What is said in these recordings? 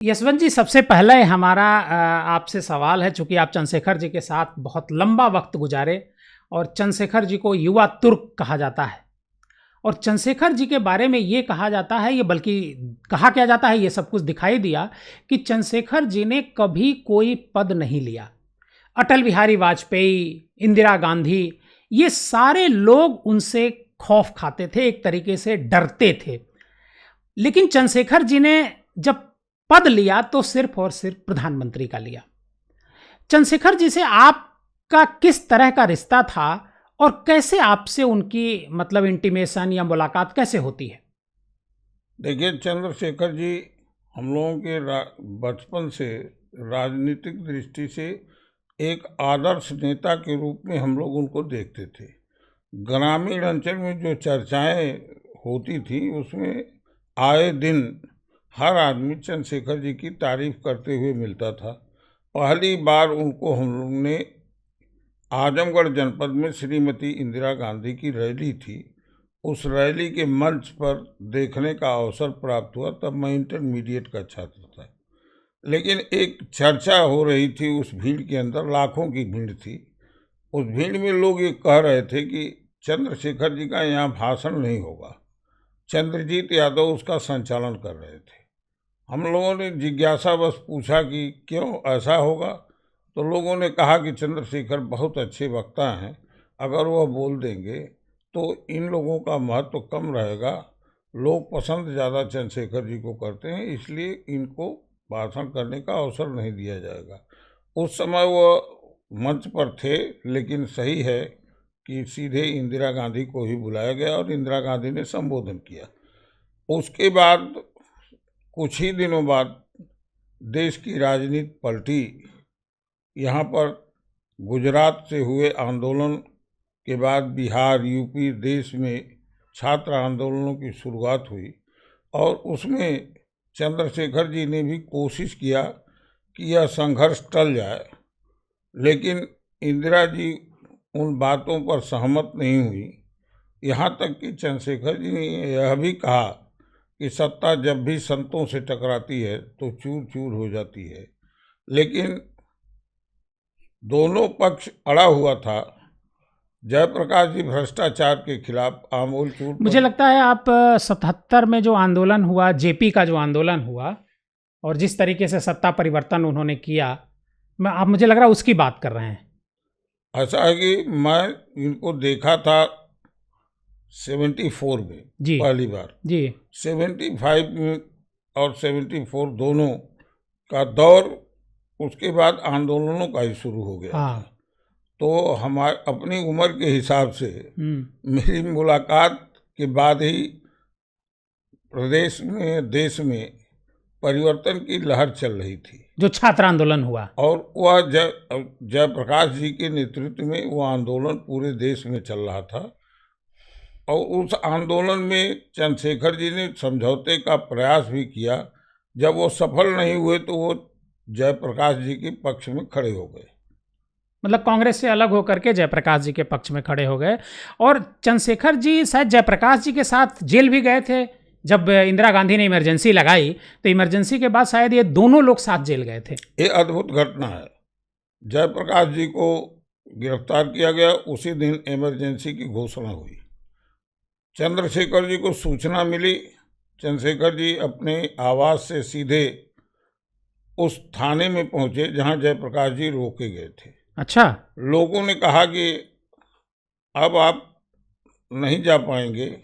यशवंत जी, सबसे पहले हमारा आपसे सवाल है, चूंकि आप चंद्रशेखर जी के साथ बहुत लंबा वक्त गुजारे और चंद्रशेखर जी को युवा तुर्क कहा जाता है और चंद्रशेखर जी के बारे में ये कहा जाता है, ये बल्कि कहा क्या जाता है, ये सब कुछ दिखाई दिया कि चंद्रशेखर जी ने कभी कोई पद नहीं लिया। अटल बिहारी वाजपेयी, इंदिरा गांधी, ये सारे लोग उनसे खौफ खाते थे, एक तरीके से डरते थे। लेकिन चंद्रशेखर जी ने जब पद लिया तो सिर्फ और सिर्फ प्रधानमंत्री का लिया। चंद्रशेखर जी से आपका किस तरह का रिश्ता था और कैसे आपसे उनकी मतलब इंटीमेशन या मुलाकात कैसे होती है? देखिए, चंद्रशेखर जी हम लोगों के बचपन से राजनीतिक दृष्टि से एक आदर्श नेता के रूप में हम लोग उनको देखते थे। ग्रामीण अंचल में जो चर्चाएं होती थी उसमें आए दिन हर आदमी चंद्रशेखर जी की तारीफ करते हुए मिलता था। पहली बार उनको हम लोग ने आजमगढ़ जनपद में श्रीमती इंदिरा गांधी की रैली थी, उस रैली के मंच पर देखने का अवसर प्राप्त हुआ। तब मैं इंटरमीडिएट का छात्र था, लेकिन एक चर्चा हो रही थी उस भीड़ के अंदर, लाखों की भीड़ थी। उस भीड़ में लोग ये कह रहे थे कि चंद्रशेखर जी का यहाँ भाषण नहीं होगा, चंद्रजीत यादव उसका संचालन कर रहे थे। हम लोगों ने जिज्ञासावश पूछा कि क्यों ऐसा होगा, तो लोगों ने कहा कि चंद्रशेखर बहुत अच्छे वक्ता हैं, अगर वह बोल देंगे तो इन लोगों का महत्व कम रहेगा, लोग पसंद ज़्यादा चंद्रशेखर जी को करते हैं, इसलिए इनको भाषण करने का अवसर नहीं दिया जाएगा। उस समय वह मंच पर थे, लेकिन सही है कि सीधे इंदिरा गांधी को ही बुलाया गया और इंदिरा गांधी ने संबोधन किया। उसके बाद कुछ ही दिनों बाद देश की राजनीति पलटी। यहाँ पर गुजरात से हुए आंदोलन के बाद बिहार, यूपी, देश में छात्र आंदोलनों की शुरुआत हुई और उसमें चंद्रशेखर जी ने भी कोशिश किया कि यह संघर्ष टल जाए, लेकिन इंदिरा जी उन बातों पर सहमत नहीं हुई। यहाँ तक कि चंद्रशेखर जी ने यह भी कहा कि सत्ता जब भी संतों से टकराती है तो चूर चूर हो जाती है, लेकिन दोनों पक्ष अड़ा हुआ था। जयप्रकाश जी भ्रष्टाचार के खिलाफ आमूल चूर। मुझे लगता है आप 77 में जो आंदोलन हुआ, जेपी का जो आंदोलन हुआ और जिस तरीके से सत्ता परिवर्तन उन्होंने किया, आप मुझे लग रहा है उसकी बात कर रहे हैं। ऐसा है कि मैं इनको देखा था 74 में जी पहली बार जी। 75 में और 74 दोनों का दौर, उसके बाद आंदोलनों का ही शुरू हो गया था। तो हमारे अपनी उम्र के हिसाब से मेरी मुलाकात के बाद ही प्रदेश में, देश में परिवर्तन की लहर चल रही थी, जो छात्र आंदोलन हुआ, और वह जयप्रकाश जी के नेतृत्व में वह आंदोलन पूरे देश में चल रहा था। और उस आंदोलन में चंद्रशेखर जी ने समझौते का प्रयास भी किया। जब वो सफल नहीं हुए तो वो जयप्रकाश जी के पक्ष में खड़े हो गए, मतलब कांग्रेस से अलग होकर के जयप्रकाश जी के पक्ष में खड़े हो गए। और चंद्रशेखर जी शायद जयप्रकाश जी के साथ जेल भी गए थे। जब इंदिरा गांधी ने इमरजेंसी लगाई तो इमरजेंसी के बाद शायद ये दोनों लोग साथ जेल गए थे। ये अद्भुत घटना है। जयप्रकाश जी को गिरफ्तार किया गया, उसी दिन इमरजेंसी की घोषणा हुई। चंद्रशेखर जी को सूचना मिली, चंद्रशेखर जी अपने आवास से सीधे उस थाने में पहुंचे जहां जयप्रकाश जी रोके गए थे। अच्छा। लोगों ने कहा कि अब आप नहीं जा पाएंगे,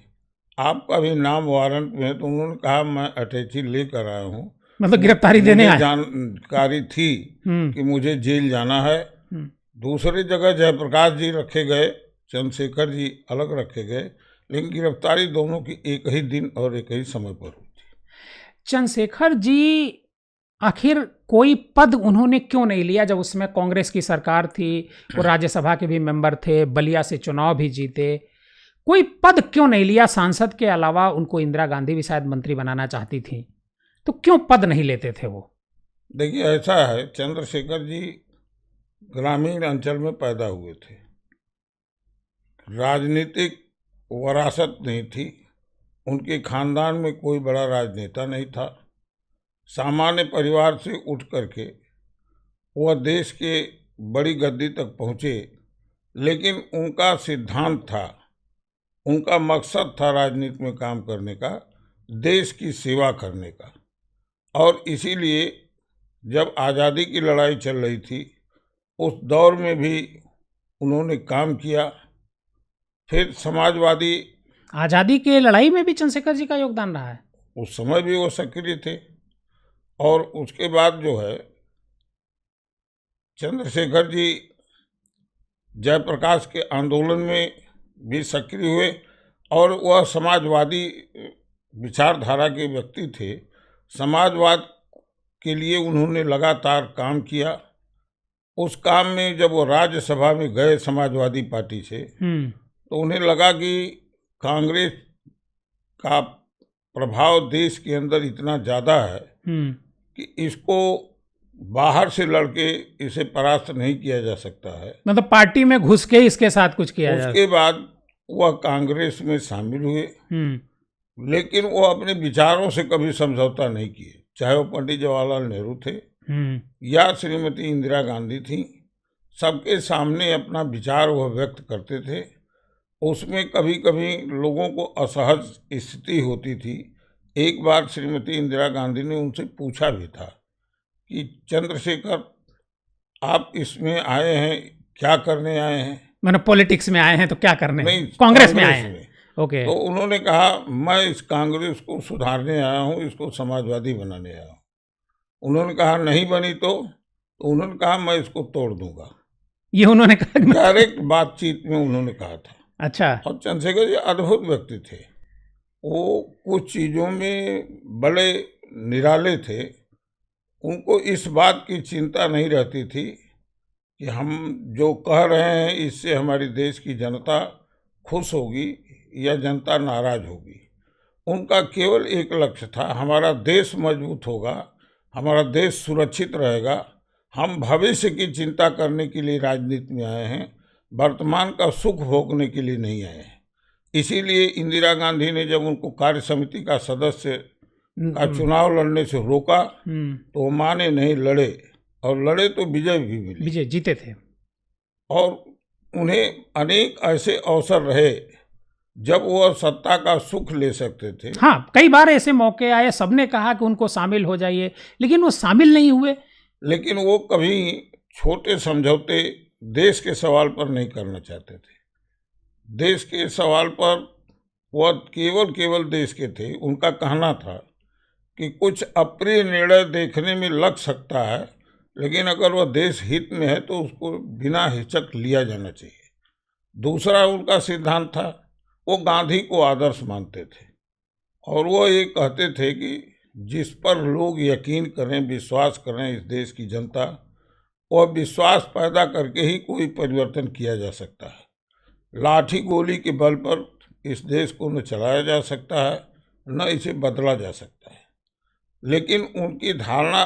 आपका भी नाम वारंट में है। तो उन्होंने कहा मैं अटैची लेकर आया हूँ, मतलब गिरफ्तारी देने आए। जानकारी थी कि मुझे जेल जाना है। दूसरी जगह जयप्रकाश जी रखे गए, चंद्रशेखर जी अलग रखे गए, लेकिन गिरफ्तारी दोनों की एक ही दिन और एक ही समय पर हुई थी। चंद्रशेखर जी आखिर कोई पद उन्होंने क्यों नहीं लिया? जब उसमें कांग्रेस की सरकार थी, वो राज्यसभा के भी मेंबर थे, बलिया से चुनाव भी जीते, कोई पद क्यों नहीं लिया? सांसद के अलावा उनको इंदिरा गांधी भी शायद मंत्री बनाना चाहती थी, तो क्यों पद नहीं लेते थे वो? देखिए, ऐसा है, चंद्रशेखर जी ग्रामीण अंचल में पैदा हुए थे, राजनीतिक वरासत नहीं थी, उनके खानदान में कोई बड़ा राजनेता नहीं था। सामान्य परिवार से उठ करके वह देश के बड़ी गद्दी तक पहुँचे, लेकिन उनका सिद्धांत था, उनका मकसद था राजनीति में काम करने का, देश की सेवा करने का। और इसीलिए जब आज़ादी की लड़ाई चल रही थी उस दौर में भी उन्होंने काम किया। फिर समाजवादी, आज़ादी के लड़ाई में भी चंद्रशेखर जी का योगदान रहा है। उस समय भी वो सक्रिय थे। और उसके बाद जो है चंद्रशेखर जी जयप्रकाश के आंदोलन में भी सक्रिय हुए और वह समाजवादी विचारधारा के व्यक्ति थे। समाजवाद के लिए उन्होंने लगातार काम किया। उस काम में जब वो राज्यसभा में गए समाजवादी पार्टी से, तो उन्हें लगा कि कांग्रेस का प्रभाव देश के अंदर इतना ज़्यादा है कि इसको बाहर से लड़के इसे परास्त नहीं किया जा सकता है, मतलब पार्टी में घुस के इसके साथ कुछ किया जाए। उसके बाद वह कांग्रेस में शामिल हुए, लेकिन वो अपने विचारों से कभी समझौता नहीं किए, चाहे वो पंडित जवाहरलाल नेहरू थे या श्रीमती इंदिरा गांधी थी। सबके सामने अपना विचार वह व्यक्त करते थे। उसमें कभी कभी लोगों को असहज स्थिति होती थी। एक बार श्रीमती इंदिरा गांधी ने उनसे पूछा भी था कि चंद्रशेखर, आप इसमें आए हैं, क्या करने आए हैं? मैंने पॉलिटिक्स में आए हैं तो क्या करने? नहीं, कांग्रेस में आए हैं। ओके। तो उन्होंने कहा, मैं इस कांग्रेस को सुधारने आया हूँ, इसको समाजवादी बनाने आया हूँ। उन्होंने कहा नहीं बनी तो उन्होंने कहा मैं इसको तोड़ दूंगा। ये उन्होंने कहा डायरेक्ट बातचीत में उन्होंने कहा था। अच्छा। और चंद्रशेखर जी अद्भुत व्यक्ति थे। वो कुछ चीज़ों में बड़े निराले थे। उनको इस बात की चिंता नहीं रहती थी कि हम जो कह रहे हैं इससे हमारी देश की जनता खुश होगी या जनता नाराज होगी। उनका केवल एक लक्ष्य था, हमारा देश मजबूत होगा, हमारा देश सुरक्षित रहेगा। हम भविष्य की चिंता करने के लिए राजनीति में आए हैं, वर्तमान का सुख भोगने के लिए नहीं आए हैं। इसीलिए इंदिरा गांधी ने जब उनको कार्य समिति का सदस्य का चुनाव लड़ने से रोका तो वो माने नहीं, लड़े और लड़े तो विजय भी मिली, विजय जीते थे। और उन्हें अनेक ऐसे अवसर रहे जब वो सत्ता का सुख ले सकते थे। हाँ, कई बार ऐसे मौके आए, सबने कहा कि उनको शामिल हो जाइए, लेकिन वो शामिल नहीं हुए। लेकिन वो कभी छोटे समझौते देश के सवाल पर नहीं करना चाहते थे। देश के सवाल पर वह केवल देश के थे। उनका कहना था कि कुछ अप्रिय निर्णय देखने में लग सकता है, लेकिन अगर वह देश हित में है तो उसको बिना हिचक लिया जाना चाहिए। दूसरा उनका सिद्धांत था, वो गांधी को आदर्श मानते थे और वो ये कहते थे कि जिस पर लोग यकीन करें, विश्वास करें इस देश की जनता, वह विश्वास पैदा करके ही कोई परिवर्तन किया जा सकता है। लाठी गोली के बल पर इस देश को न चलाया जा सकता है, न इसे बदला जा सकता है। लेकिन उनकी धारणा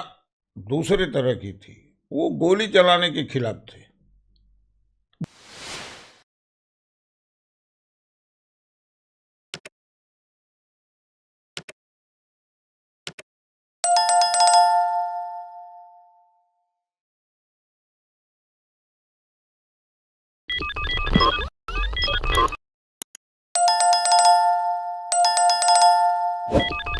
दूसरे तरह की थी। वो गोली चलाने के खिलाफ थे।